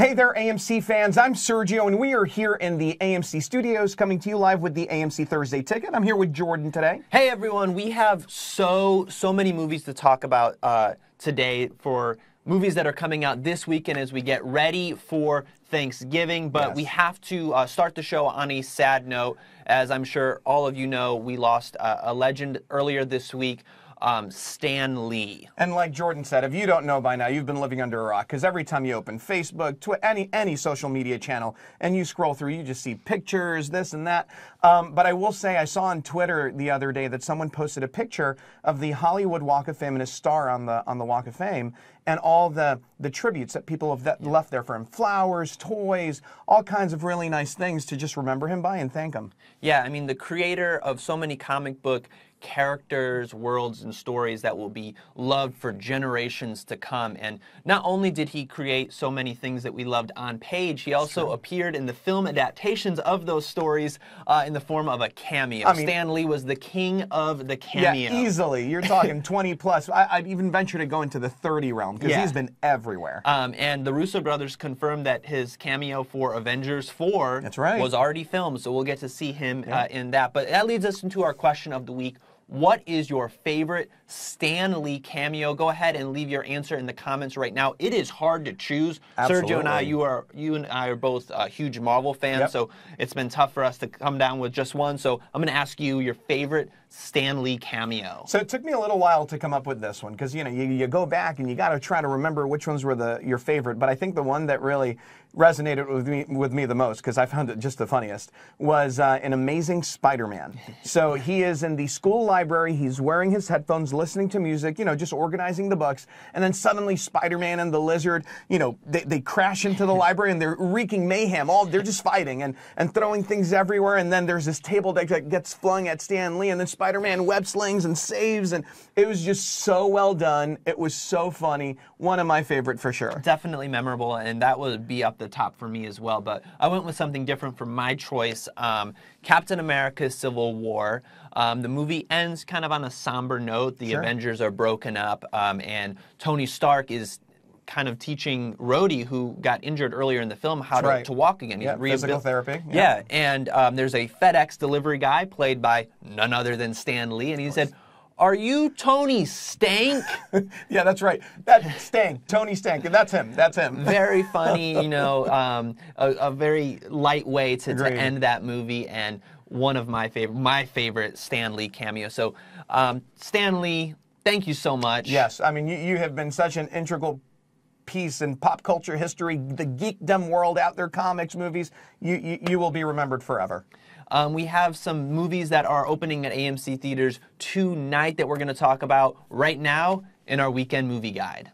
Hey there, AMC fans. I'm Sergio, and we are here in the AMC studios, coming to you live with the AMC Thursday Ticket. I'm here with Jordan today. Hey everyone, we have so many movies to talk about today, for movies that are coming out this weekend as we get ready for Thanksgiving. But we have to start the show on a sad note. As I'm sure all of you know, we lost a legend earlier this week. Stan Lee. And like Jordan said, if you don't know by now, you've been living under a rock, because every time you open Facebook, any social media channel, and you scroll through, you just see pictures, this and that. But I will say, I saw on Twitter the other day that someone posted a picture of the Hollywood Walk of Fame and his star on the Walk of Fame, and all the tributes that people have left there for him. Flowers, toys, all kinds of really nice things to just remember him by and thank him. Yeah, I mean, the creator of so many comic book characters, worlds, and stories that will be loved for generations to come. And not only did he create so many things that we loved on page, he also appeared in the film adaptations of those stories in the form of a cameo. I mean, Stan Lee was the king of the cameo. Yeah, easily. You're talking 20 plus. I'd even venture to go into the 30 realm, because he's been everywhere. And the Russo brothers confirmed that his cameo for Avengers 4 was already filmed, so we'll get to see him in that. But that leads us into our question of the week. What is your favorite Stan Lee cameo? Go ahead and leave your answer in the comments right now. It is hard to choose. Absolutely. Sergio and I, you and I are both huge Marvel fans, so it's been tough for us to come down with just one. So I'm going to ask you your favorite Stan Lee cameo. So it took me a little while to come up with this one, because you go back and you got to try to remember which ones were your favorite. But I think the one that really resonated with me the most, because I found it just the funniest, was an Amazing Spider-Man. So he is in the school library, he's wearing his headphones, listening to music, just organizing the books, and then suddenly Spider-Man and the Lizard, they crash into the library and they're wreaking mayhem. They're just fighting and throwing things everywhere, and then there's this table that gets flung at Stan Lee, and then Spider-Man web slings and saves, and it was just so well done. It was so funny. One of my favorite for sure. Definitely memorable, and that would be up the top for me as well. But I went with something different for my choice. Captain America: Civil War. The movie ends kind of on a somber note. The Avengers are broken up, and Tony Stark is kind of teaching Rhodey, who got injured earlier in the film, how to walk again. He's physical therapy. Yeah, and there's a FedEx delivery guy played by none other than Stan Lee, and he said, "Are you Tony Stank?" Yeah, that's right. That Stank, Tony Stank. That's him. That's him. Very funny, a very light way to end that movie, and one of my favorite Stan Lee cameo. So, Stan Lee, thank you so much. Yes, I mean, you have been such an integral piece in pop culture history, the geekdom world out there, comics, movies. You will be remembered forever. We have some movies that are opening at AMC theaters tonight that we're going to talk about right now in our weekend movie guide.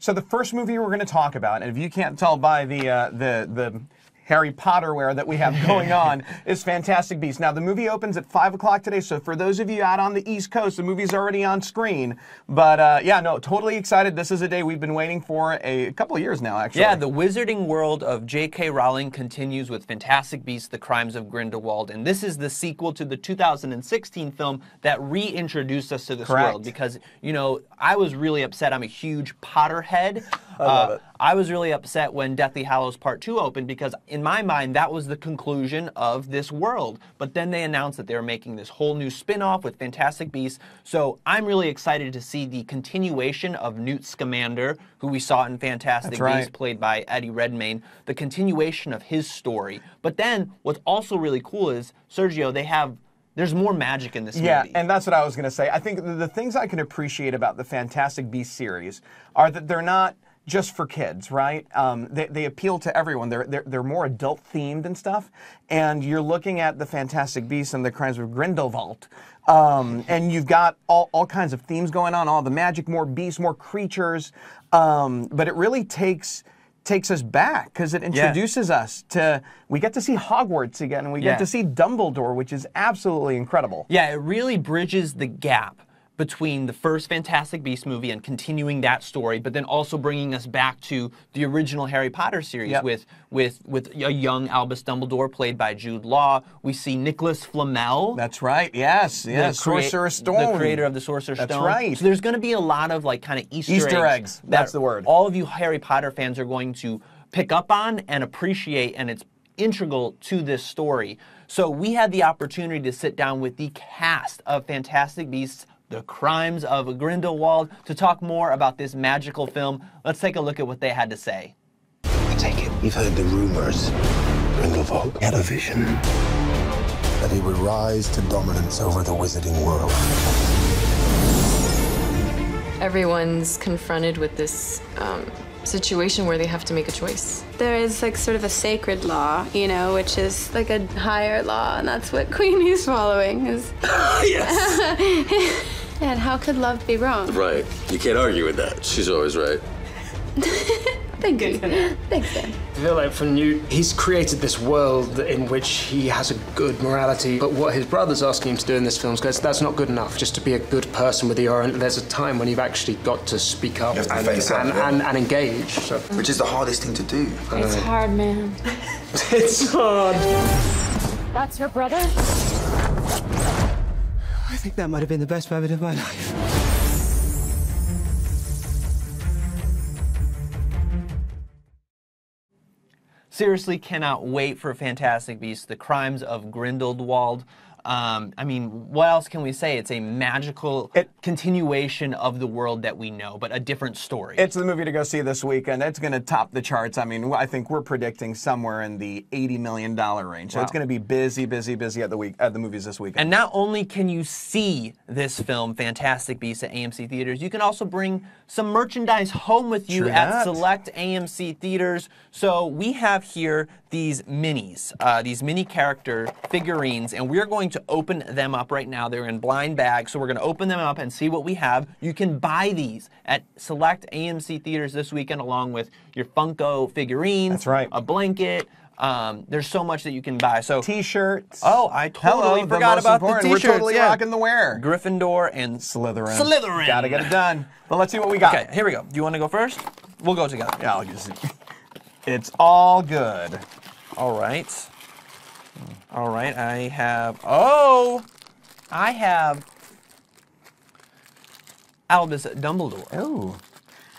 So the first movie we're going to talk about, and if you can't tell by the Harry Potter wear that we have going on, is Fantastic Beasts. Now, the movie opens at 5 o'clock today, so for those of you out on the East Coast, the movie's already on screen. But yeah, no, totally excited. This is a day we've been waiting for a couple of years now, actually. Yeah, the wizarding world of J.K. Rowling continues with Fantastic Beasts: The Crimes of Grindelwald, and this is the sequel to the 2016 film that reintroduced us to this world, because, I was really upset. I'm a huge Potterhead. I love it. I was really upset when Deathly Hallows Part 2 opened, because in my mind, that was the conclusion of this world. But then they announced that they were making this whole new spin-off with Fantastic Beasts. So I'm really excited to see the continuation of Newt Scamander, who we saw in Fantastic Beasts, played by Eddie Redmayne, the continuation of his story. But then what's also really cool is, Sergio, there's more magic in this movie. Yeah, and that's what I was going to say. I think the things I can appreciate about the Fantastic Beasts series are that they're not just for kids, right? They appeal to everyone. They're more adult themed and stuff. And you're looking at the Fantastic Beasts and the Crimes of Grindelwald, and you've got all kinds of themes going on, all the magic, more beasts, more creatures. But it really takes us back, because it introduces us to, we get to see Hogwarts again, and we get to see Dumbledore, which is absolutely incredible. Yeah, it really bridges the gap between the first Fantastic Beasts movie and continuing that story, but then also bringing us back to the original Harry Potter series with a young Albus Dumbledore played by Jude Law. We see Nicholas Flamel. That's right. Yes. Sorcerer's Stone. The creator of the Sorcerer's Stone. That's right. So there's going to be a lot of like kind of Easter eggs. That's the word. All of you Harry Potter fans are going to pick up on and appreciate, and it's integral to this story. So we had the opportunity to sit down with the cast of Fantastic Beasts: The Crimes of Grindelwald to talk more about this magical film. Let's take a look at what they had to say. I take it you've heard the rumors. Grindelwald had a vision that he would rise to dominance over the wizarding world. Everyone's confronted with this situation where they have to make a choice. There is like sort of a sacred law, you know, which is like a higher law, and that's what Queenie's following is. Yes. And how could love be wrong? Right. You can't argue with that. She's always right. Thank you. Thanks, Dan. I feel like for Newt, he's created this world in which he has a good morality, but what his brother's asking him to do in this film is that's not good enough, just to be a good person with the aura. There's a time when you've actually got to speak up and engage. So. Which is the hardest thing to do. It's hard, man. It's hard. That's your brother? I think that might have been the best moment of my life. Seriously, cannot wait for Fantastic Beasts: The Crimes of Grindelwald. I mean, what else can we say? It's a magical continuation of the world that we know, but a different story. It's the movie to go see this weekend. It's going to top the charts. I mean, I think we're predicting somewhere in the $80 million range. So it's going to be busy at the movies this weekend. And not only can you see this film, Fantastic Beasts, at AMC theaters, you can also bring some merchandise home with you at select AMC theaters. So we have here these minis, these mini character figurines, and we're going to open them up right now. They're in blind bags, so we're going to open them up and see what we have. You can buy these at select AMC theaters this weekend, along with your Funko figurines. That's right. A blanket. There's so much that you can buy. So T-shirts. Oh, I totally forgot about the T-shirts. We're totally rocking the wear. Gryffindor and Slytherin. Gotta get it done. Well, let's see what we got. Okay, here we go. Do you want to go first? We'll go together. Yeah, I'll just. It's all good. All right. All right, I have Albus Dumbledore. Oh.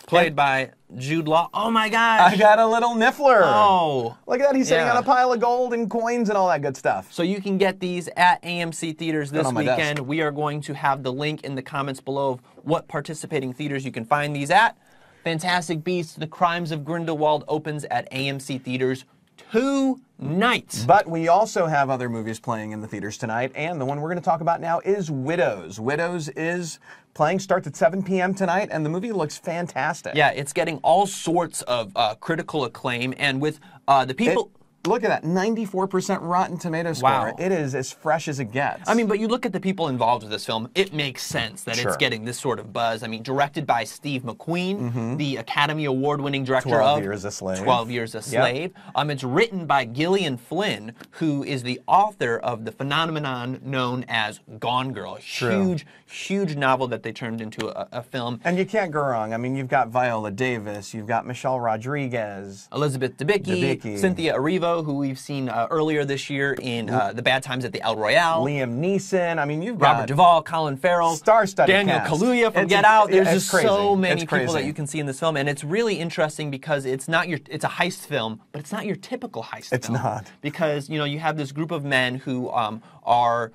Played by Jude Law. Oh my gosh. I got a little Niffler. Oh. Look at that. He's sitting on a pile of gold and coins and all that good stuff. So you can get these at AMC theaters this weekend. We are going to have the link in the comments below of what participating theaters you can find these at. Fantastic Beasts: The Crimes of Grindelwald opens at AMC theaters tonight. But we also have other movies playing in the theaters tonight, and the one we're going to talk about now is WIDOWS. WIDOWS is playing, starts at 7 p.m. tonight, and the movie looks fantastic. Yeah, it's getting all sorts of critical acclaim, and with the people... Look at that, 94% Rotten Tomato score. Wow. It is as fresh as it gets. I mean, but you look at the people involved with this film, it makes sense that it's getting this sort of buzz. I mean, directed by Steve McQueen, the Academy Award-winning director of 12 Years a Slave. 12 Years a Slave. It's written by Gillian Flynn, who is the author of the phenomenon known as Gone Girl. Huge novel that they turned into a film. And you can't go wrong. I mean, you've got Viola Davis, you've got Michelle Rodriguez, Elizabeth Debicki, Cynthia Erivo, who we've seen earlier this year in The Bad Times at the El Royale. Liam Neeson. I mean, you've got Robert Duvall, Colin Farrell, star-studded Daniel cast. Kaluuya from Get Out. There's just crazy. So many people that you can see in this film, and it's really interesting because it's a heist film, but it's not your typical heist film. It's not. Because, you know, you have this group of men who are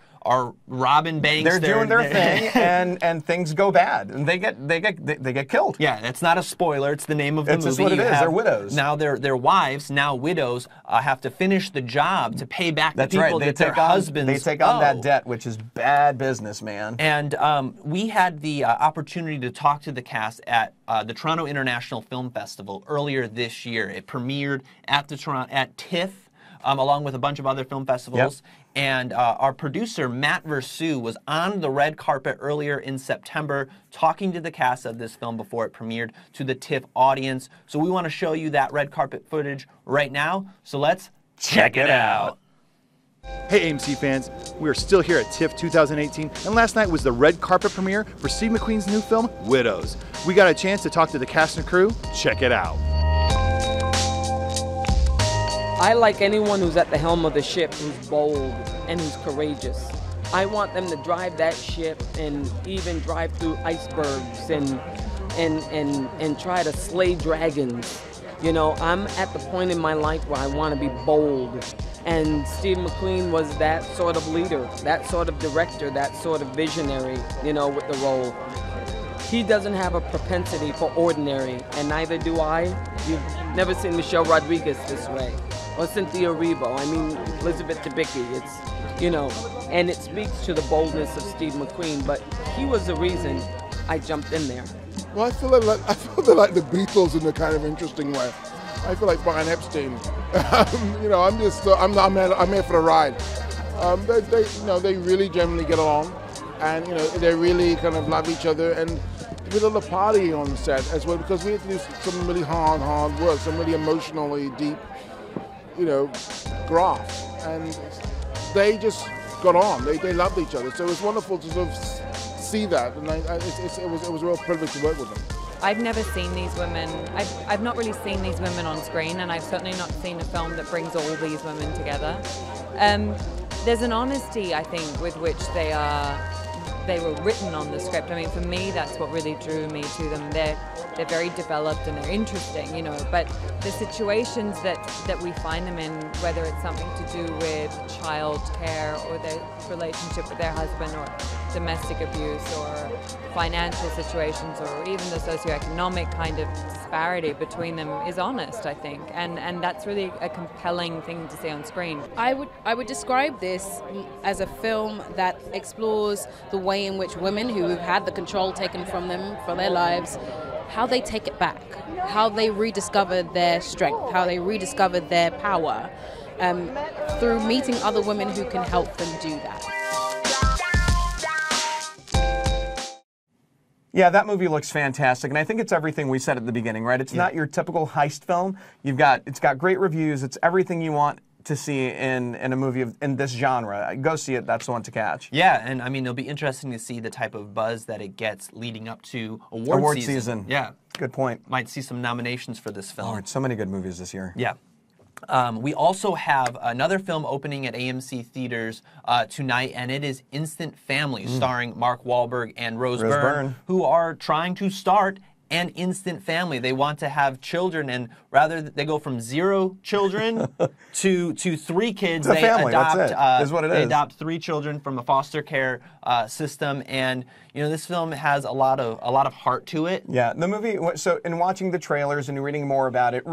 robbing banks. They're doing their thing, and things go bad, and they get killed. Yeah, it's not a spoiler. It's the name of the movie. It's just what it is. They're widows. Now their wives, now widows, have to finish the job to pay back the people that their husbands They take on that debt, which is bad business, man. And we had the opportunity to talk to the cast at the Toronto International Film Festival earlier this year. It premiered at TIFF, along with a bunch of other film festivals. Yep. And our producer, Matt Versu, was on the red carpet earlier in September talking to the cast of this film before it premiered to the TIFF audience. So we want to show you that red carpet footage right now. So let's check it out. Hey AMC fans, we are still here at TIFF 2018, and last night was the red carpet premiere for Steve McQueen's new film, WIDOWS. We got a chance to talk to the cast and crew. Check it out. I like anyone who's at the helm of the ship who's bold and who's courageous. I want them to drive that ship and even drive through icebergs and try to slay dragons. You know, I'm at the point in my life where I want to be bold. And Steve McQueen was that sort of leader, that sort of director, that sort of visionary, you know, with the role. He doesn't have a propensity for ordinary, and neither do I. You've never seen Michelle Rodriguez this way, or Cynthia Erivo. I mean, Elizabeth Debicki. It's, you know, and it speaks to the boldness of Steve McQueen, but he was the reason I jumped in there. Well, I feel they're like the Beatles in a kind of interesting way. I feel like Brian Epstein. You know, I'm here for the ride. They really generally get along, and you know, they really kind of love each other, and we did a party on set as well because we had to do some really hard work, some really emotionally deep, you know, graft, and they just got on. They loved each other, so it was wonderful to sort of see that, and it was a real privilege to work with them. I've never seen these women, I've not really seen these women on screen, and I've certainly not seen a film that brings all these women together. There's an honesty, I think, with which they were written on the script. I mean, for me, that's what really drew me to them. They're very developed and they're interesting, you know, but the situations that we find them in, whether it's something to do with child care or their relationship with their husband or domestic abuse or financial situations or even the socioeconomic kind of disparity between them is honest, I think, and that's really a compelling thing to see on screen. I would describe this as a film that explores the way in which women who have had the control taken from them for their lives, how they take it back, how they rediscover their strength, how they rediscover their power through meeting other women who can help them do that. Yeah, that movie looks fantastic, and I think it's everything we said at the beginning, right? It's not your typical heist film. It's got great reviews. It's everything you want to see in a movie in this genre. Go see it. That's the one to catch. Yeah, and I mean, it'll be interesting to see the type of buzz that it gets leading up to award season. Yeah. Good point. Might see some nominations for this film. Lord, so many good movies this year. Yeah. We also have another film opening at AMC theaters tonight, and it is Instant Family, starring Mark Wahlberg and Rose Byrne, who are trying to start an instant family. They want to have children, and rather they go from 0 children to 3 kids. It's a family. That's it. Is what it is. They adopt 3 children from a foster care system, and you know, this film has a lot of heart to it. Yeah, the movie. So in watching the trailers and reading more about it,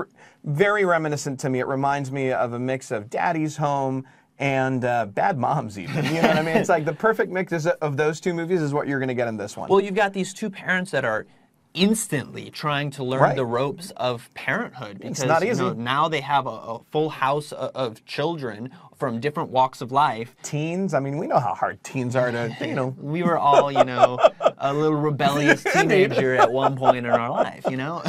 very reminiscent to me. It reminds me of a mix of Daddy's Home and Bad Moms even. You know what I mean? It's like the perfect mix of those two movies is what you're going to get in this one. Well, you've got these 2 parents that are instantly trying to learn the ropes of parenthood because it's not easy. You know, now they have a full house of children from different walks of life. Teens, I mean, we know how hard teens are to, you know. We were all, you know, a little rebellious teenager at one point in our life, you know.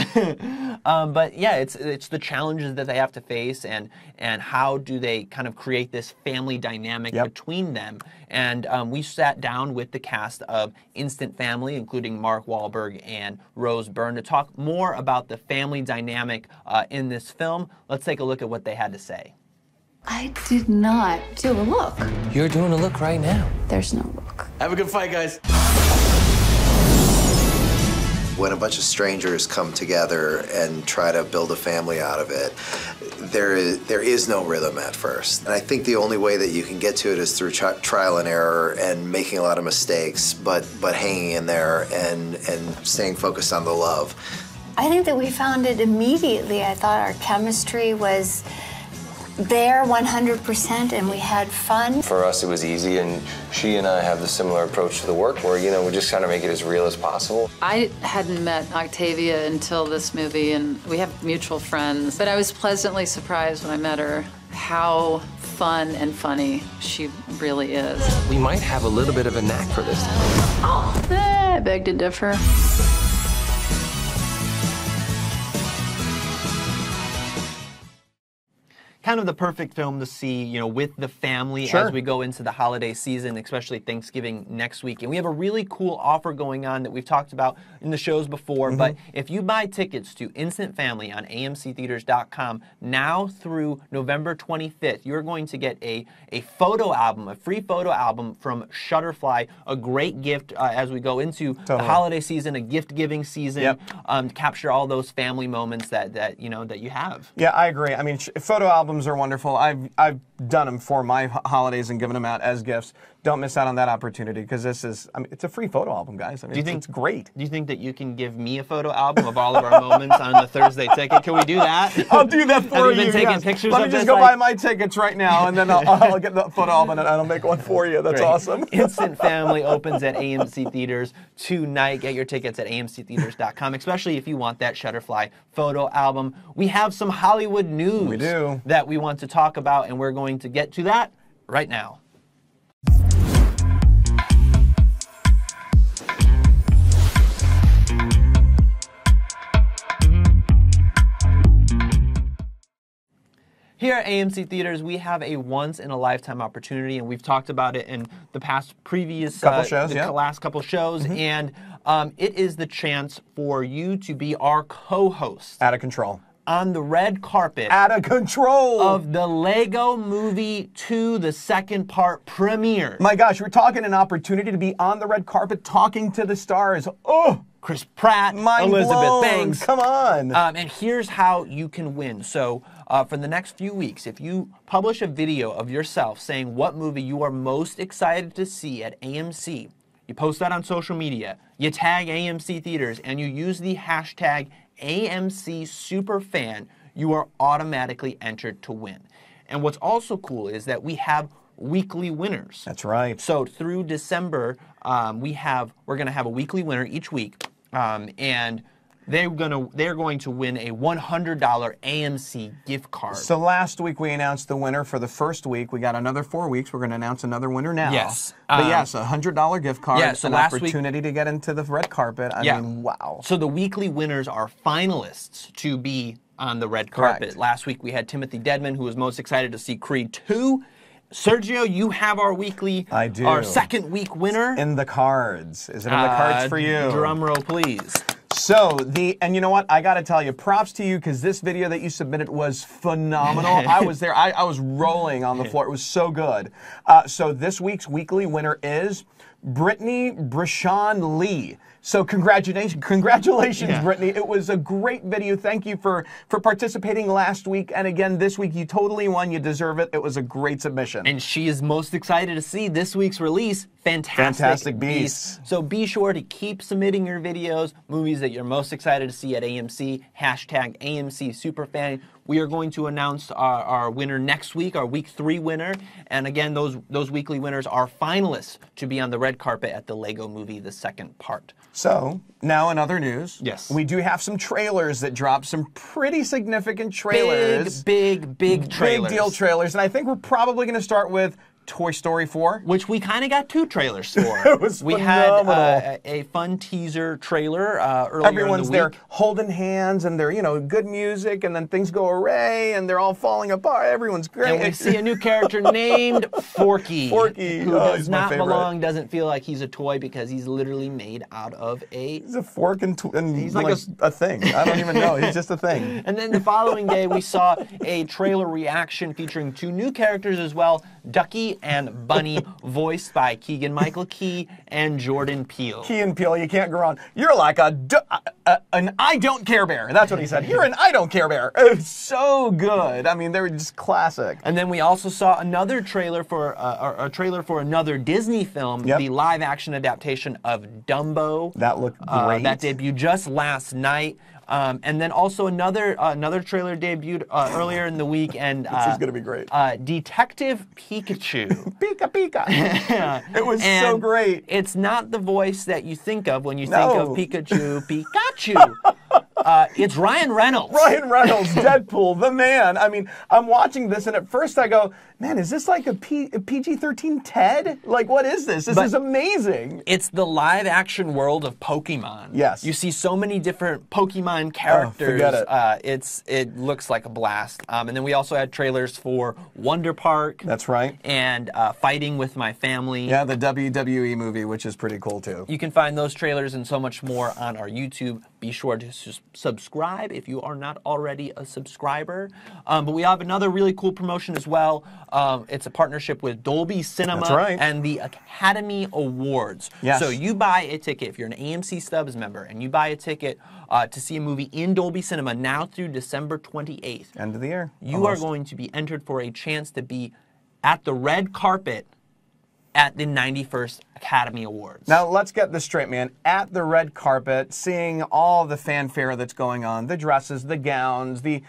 But yeah, it's the challenges that they have to face and how do they kind of create this family dynamic between them. And we sat down with the cast of Instant Family, including Mark Wahlberg and Rose Byrne, to talk more about the family dynamic in this film. Let's take a look at what they had to say. I did not do a look. You're doing a look right now. There's no look. Have a good fight, guys. When a bunch of strangers come together and try to build a family out of it, there is no rhythm at first. And I think the only way that you can get to it is through trial and error and making a lot of mistakes, but hanging in there and staying focused on the love. I think that we found it immediately. I thought our chemistry was there 100% and we had fun. For us it was easy, and she and I have the similar approach to the work where, you know, we're just trying to make it as real as possible. I hadn't met Octavia until this movie, and we have mutual friends, but I was pleasantly surprised when I met her how fun and funny she really is. We might have a little bit of a knack for this. I beg to differ. kind of the perfect film to see, you know, with the family Sure. as we go into the holiday season, especially Thanksgiving next week. And we have a really cool offer going on that we've talked about in the shows before. But if you buy tickets to Instant Family on amctheaters.com now through November 25th, you're going to get a photo album, a free photo album from Shutterfly, a great gift as we go into the holiday season, a gift-giving season, to capture all those family moments that you know that you have. Yeah, I agree. I mean, photo albums are wonderful. I've done them for my holidays and given them out as gifts. Don't miss out on that opportunity because this is, I mean, it's a free photo album, guys. I mean, it's great. Do you think that you can give me a photo album of all of our moments on the Thursday Ticket? Can we do that? I'll do that for you. Have you been taking pictures Let of me just this, go like- buy my tickets right now, and then I'll get the photo album and I'll make one for you. That's Great. awesome. Instant Family opens at AMC Theaters tonight. Get your tickets at amctheaters.com, especially if you want that Shutterfly photo album. We have some Hollywood news We do. that we want to talk about, and we're going to get to that right now. Here at AMC Theaters, we have a once-in-a-lifetime opportunity, and we've talked about it in the past previous Couple shows, the yeah. last couple shows, and it is the chance for you to be our co-host Out of control. on the red carpet Out of control. of the Lego Movie 2, the second part premiere. My gosh, we're talking an opportunity to be on the red carpet talking to the stars. Oh, Chris Pratt, mind Elizabeth blown. Banks. Come on. And here's how you can win. So for the next few weeks, if you publish a video of yourself saying what movie you are most excited to see at AMC, you post that on social media, you tag AMC Theaters, and you use the hashtag AMC Superfan, you are automatically entered to win. And what's also cool is that we have weekly winners. That's right. So through December, we're going to have a weekly winner each week, and they're going to win a $100 AMC gift card. So last week we announced the winner for the first week. We got another 4 weeks. We're going to announce another winner now. Yes. But yes, a $100 gift card. Yeah, so an last week- opportunity to get into the red carpet. I mean, wow. So the weekly winners are finalists to be on the red Correct. carpet. Last week we had Timothy Dedman, who was most excited to see Creed 2. Sergio, you have our weekly, I do. our second week winner. In the cards. Is it in the cards for you? Drum roll, please. So, and you know what? I got to tell you, props to you because this video that you submitted was phenomenal. I was there. I was rolling on the floor. It was so good. So this week's weekly winner is Brittany Brashawn Lee. So congratulations, Brittany. It was a great video. Thank you for participating last week. And again, this week, you totally won. You deserve it. It was a great submission. And she is most excited to see this week's release, Fantastic Beasts. So be sure to keep submitting your videos, movies that you're most excited to see at AMC, hashtag AMC Superfan. We are going to announce our winner next week, our week 3 winner. And again, those weekly winners are finalists to be on the red carpet at the Lego Movie, the second part. So, now in other news, yes, we do have some trailers that dropped, some pretty significant trailers. Big trailers. Big deal trailers. And I think we're probably going to start with Toy Story 4. Which we kind of got 2 trailers for. It was we phenomenal. had a fun teaser trailer earlier Everyone's in the week. there holding hands and they're, good music, and then things go away and they're all falling apart. Everyone's great. And we see a new character named Forky. Forky. Who does he's my not favorite. belong, doesn't feel like he's a toy because he's literally made out of a... He's a fork and he's like a thing. I don't even know. He's just a thing. And then the following day, we saw a trailer reaction featuring 2 new characters as well, Ducky and Bunny, voiced by Keegan-Michael Key and Jordan Peele. Key and Peele, you can't go wrong. You're like an I don't care bear. That's what he said. You're an I don't care bear. It was so good. I mean, they were just classic. And then we also saw another trailer for another Disney film, the live-action adaptation of Dumbo. That looked great. That debuted just last night. And then also another trailer debuted earlier in the week, and this is gonna be great. Detective Pikachu. Pika Pika. It was so great. It's not the voice that you think of when you think of Pikachu. Pikachu. It's Ryan Reynolds. Ryan Reynolds, Deadpool, the man. I mean, I'm watching this, and at first I go, Man, is this like a PG-13 Ted? Like, what is this? This is amazing. It's the live-action world of Pokemon. Yes. You see so many different Pokemon characters. Forget it. It looks like a blast. And then we also had trailers for Wonder Park. That's right. And Fighting with My Family. Yeah, the WWE movie, which is pretty cool, too. You can find those trailers and so much more on our YouTube. Be sure to subscribe if you are not already a subscriber. But we have another really cool promotion as well. It's a partnership with Dolby Cinema That's right. and the Academy Awards. Yes. So you buy a ticket, if you're an AMC Stubs member, and you buy a ticket to see a movie in Dolby Cinema now through December 28th. End of the year. You are going to be entered for a chance to be at the red carpet at the 91st Academy Awards. Now, let's get this straight, man. At the red carpet, seeing all the fanfare that's going on, the dresses, the gowns, the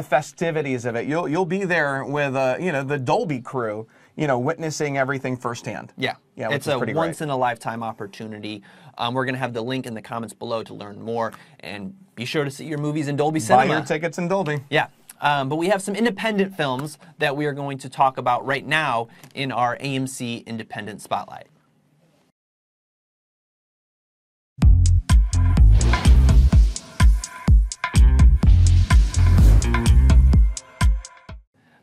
festivities of it. You'll be there with, the Dolby crew, witnessing everything firsthand. Yeah. Yeah, it's a once-in-a-lifetime opportunity. We're going to have the link in the comments below to learn more. And be sure to see your movies in Dolby Cinema. Buy your tickets in Dolby. Yeah. But we have some independent films that we are going to talk about right now in our AMC Independent Spotlight.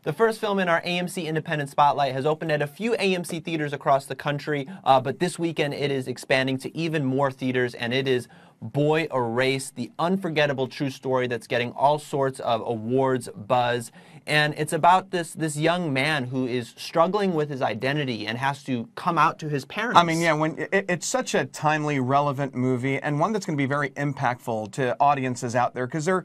The first film in our AMC Independent Spotlight has opened at a few AMC theaters across the country, but this weekend it is expanding to even more theaters, and it is Boy Erased, the unforgettable true story that's getting all sorts of awards buzz. And it's about this young man who is struggling with his identity and has to come out to his parents. I mean, yeah, it's such a timely, relevant movie, and one that's going to be very impactful to audiences out there, because there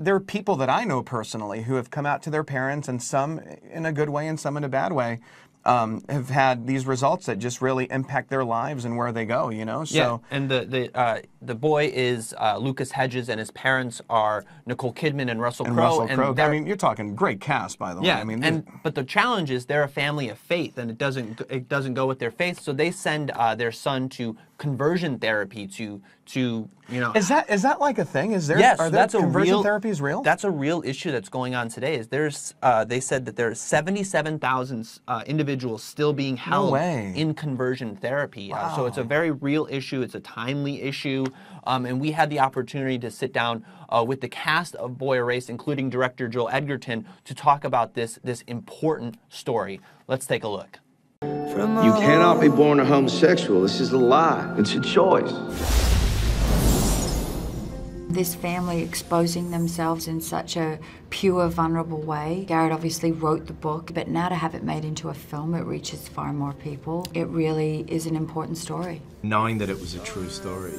are people that I know personally who have come out to their parents, and some in a good way and some in a bad way. Have had these results that just really impact their lives and where they go, So, yeah, and the boy is Lucas Hedges, and his parents are Nicole Kidman and Russell Crowe. I mean, you're talking great cast, by the way. Yeah, I mean, but the challenge is they're a family of faith, and it doesn't go with their faith. So they send their son to conversion therapy to Is that like a thing? Yes, that's conversion therapy is real? That's a real issue that's going on today. They said that there's 77,000 individuals still being held in conversion therapy. Wow. So it's a very real issue. It's a timely issue. And we had the opportunity to sit down with the cast of Boy Erased, including director Joel Edgerton, to talk about this important story. Let's take a look. You cannot be born a homosexual. This is a lie. It's a choice. This family exposing themselves in such a pure, vulnerable way. Garrett obviously wrote the book, but now to have it made into a film, it reaches far more people. It really is an important story. Knowing that it was a true story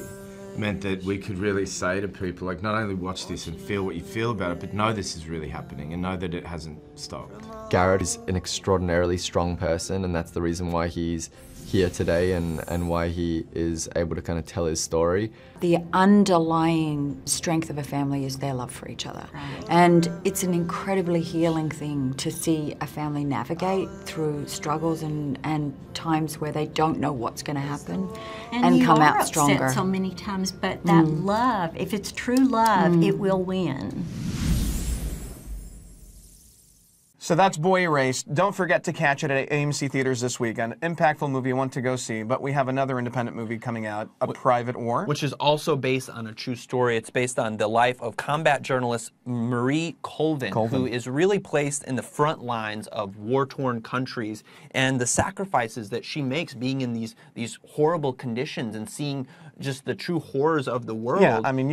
meant that we could really say to people, like, not only watch this and feel what you feel about it, but know this is really happening and know that it hasn't stopped. Garrett is an extraordinarily strong person, and that's the reason why he's here today and why he is able to kind of tell his story. The underlying strength of a family is their love for each other. And it's an incredibly healing thing to see a family navigate through struggles and times where they don't know what's going to happen and come out stronger. You are upset so many times, but that love, if it's true love, it will win. So that's Boy Erased. Don't forget to catch it at AMC Theaters this weekend. Impactful movie you want to go see, but we have another independent movie coming out, A Private War. Which is also based on a true story. It's based on the life of combat journalist Marie Colvin, who is really placed in the front lines of war-torn countries, and the sacrifices that she makes being in these horrible conditions and seeing just the true horrors of the world. Yeah, I mean,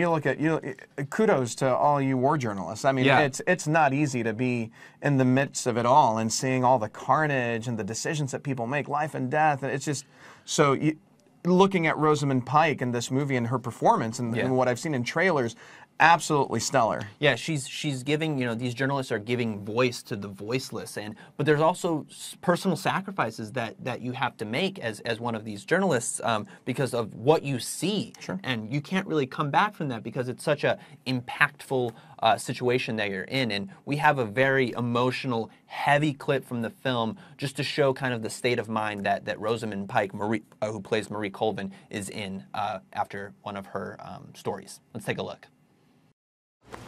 kudos to all you war journalists. I mean, it's not easy to be in the midst of it all and seeing all the carnage and the decisions that people make, life and death. And it's just so. Looking at Rosamund Pike in this movie and her performance and what I've seen in trailers, absolutely stellar. Yeah, she's giving, these journalists are giving voice to the voiceless, but there's also personal sacrifices that you have to make as one of these journalists because of what you see. Sure. And you can't really come back from that because it's such a impactful situation that you're in. And we have a very emotional, heavy clip from the film just to show kind of the state of mind that Rosamund Pike, who plays Marie Colvin, is in after one of her stories. Let's take a look.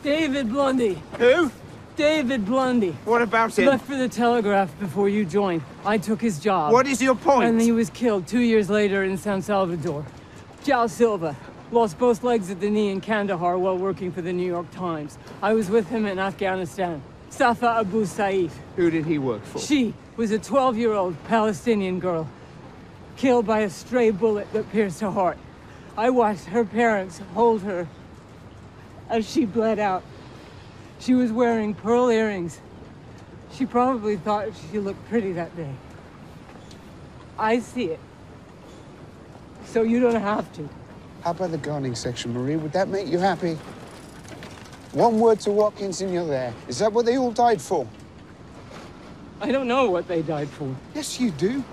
David Blondie. Who? David Blundy. What about him? Left for the Telegraph before you joined. I took his job. What is your point? And he was killed 2 years later in San Salvador. Jal Silva lost both legs at the knee in Kandahar while working for the New York Times. I was with him in Afghanistan. Safa Abu Saif. Who did he work for? She was a 12-year-old Palestinian girl, killed by a stray bullet that pierced her heart. I watched her parents hold her as she bled out. She was wearing pearl earrings. She probably thought she looked pretty that day. I see it. So you don't have to. How about the gardening section, Marie? Would that make you happy? One word to Watkins and you're there. Is that what they all died for? I don't know what they died for. Yes, you do.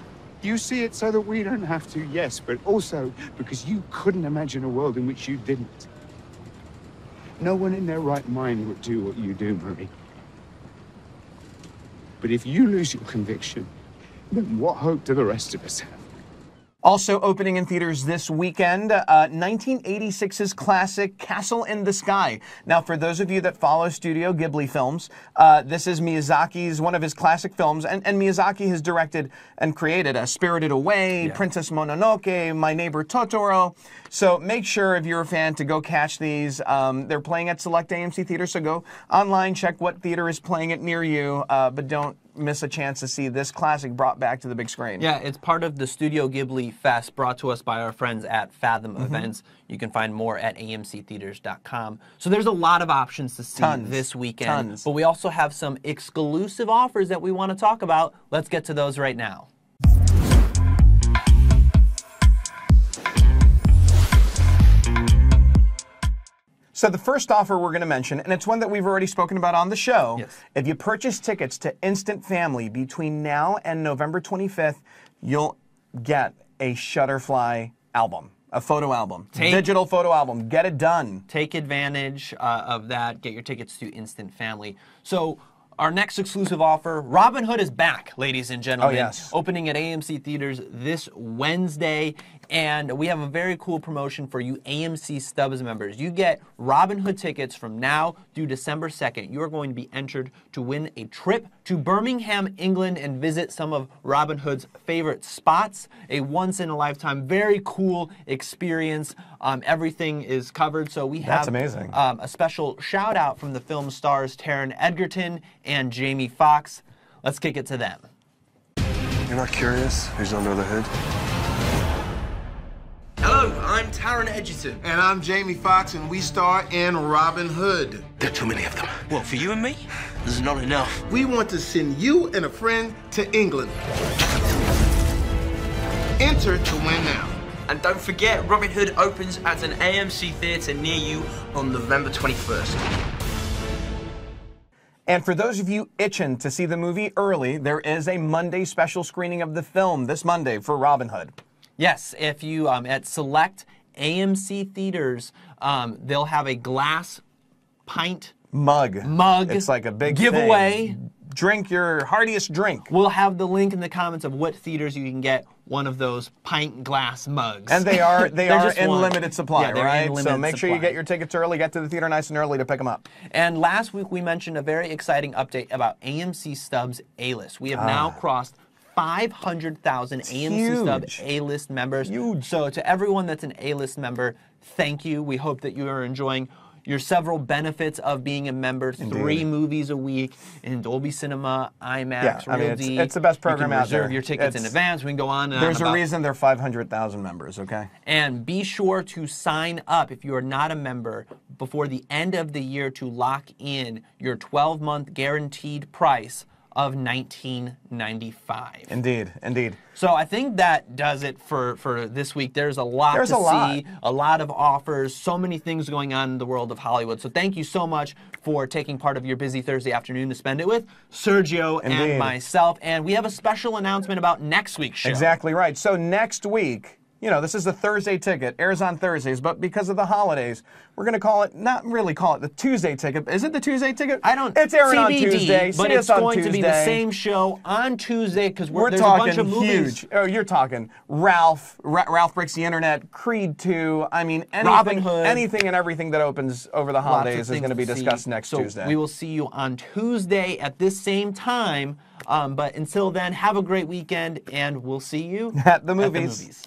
You see it so that we don't have to, yes, but also because you couldn't imagine a world in which you didn't. No one in their right mind would do what you do, Marie. But if you lose your conviction, then what hope do the rest of us have? Also opening in theaters this weekend, 1986's classic Castle in the Sky. Now, for those of you that follow Studio Ghibli films, this is Miyazaki's, one of his classic films, and Miyazaki has directed and created Spirited Away, Princess Mononoke, My Neighbor Totoro. So make sure, if you're a fan, to go catch these. They're playing at select AMC theaters, so go online, check what theater is playing it near you, but don't miss a chance to see this classic brought back to the big screen. Yeah, it's part of the Studio Ghibli Fest brought to us by our friends at Fathom Events. You can find more at amctheaters.com. So there's a lot of options to see this weekend. But we also have some exclusive offers that we want to talk about. Let's get to those right now. So the first offer we're going to mention, and it's one that we've already spoken about on the show, if you purchase tickets to Instant Family between now and November 25th, you'll get a Shutterfly album, a photo album, digital photo album. Get it done. Take advantage of that. Get your tickets to Instant Family. So our next exclusive offer, Robin Hood is back, ladies and gentlemen. Oh, yes. Opening at AMC Theaters this Wednesday. And we have a very cool promotion for you AMC Stubs members. You get Robin Hood tickets from now through December 2nd. You are going to be entered to win a trip to Birmingham, England, and visit some of Robin Hood's favorite spots. A once-in-a-lifetime, very cool experience. Everything is covered. So we have amazing. A special shout-out from the film stars Taron Egerton and Jamie Foxx. Let's kick it to them. You're not curious who's under the hood? Hello, I'm Taron Egerton. And I'm Jamie Foxx, and we star in Robin Hood. There are too many of them. What, for you and me? There's not enough. We want to send you and a friend to England. Enter to win now. And don't forget, Robin Hood opens at an AMC theater near you on November 21st. And for those of you itching to see the movie early, there is a Monday special screening of the film this Monday for Robin Hood. Yes, if you, at select AMC theaters, they'll have a glass pint mug. It's like a big giveaway. Thing. Drink your heartiest drink. We'll have the link in the comments of what theaters you can get one of those pint glass mugs. And they are in limited supply, yeah, right? So make sure you get your tickets early, get to the theater nice and early to pick them up. And last week we mentioned a very exciting update about AMC Stubs A-List. We have now crossed 500,000 AMC Stub A-List members. Huge. So to everyone that's an A-List member, thank you. We hope that you are enjoying your several benefits of being a member. Indeed. 3 movies a week in Dolby Cinema, IMAX, Real D. It's the best program out there. Reserve your tickets in advance. We can go on and There's a reason there are 500,000 members, okay? And be sure to sign up if you are not a member before the end of the year to lock in your 12-month guaranteed price of $19.95. Indeed, indeed. So I think that does it for this week. There's a lot to see, a lot of offers, so many things going on in the world of Hollywood. So thank you so much for taking part of your busy Thursday afternoon to spend it with Sergio and myself. And we have a special announcement about next week's show. Exactly right. So next week, you know, this is the Thursday Ticket, airs on Thursdays, but because of the holidays, we're going to call it, not really call it the Tuesday Ticket. Is it the Tuesday Ticket? I don't. It's airing on TBD, Tuesday. but See it's us on going to be the Tuesday. same show on Tuesday because there's talking a bunch of movies. huge. Oh, you're talking Ralph Breaks the Internet, Creed 2. I mean, Robin Hood. anything and everything that opens over the holidays is going to be discussed next Tuesday. We will see you on Tuesday at this same time. But until then, have a great weekend, and we'll see you at the movies.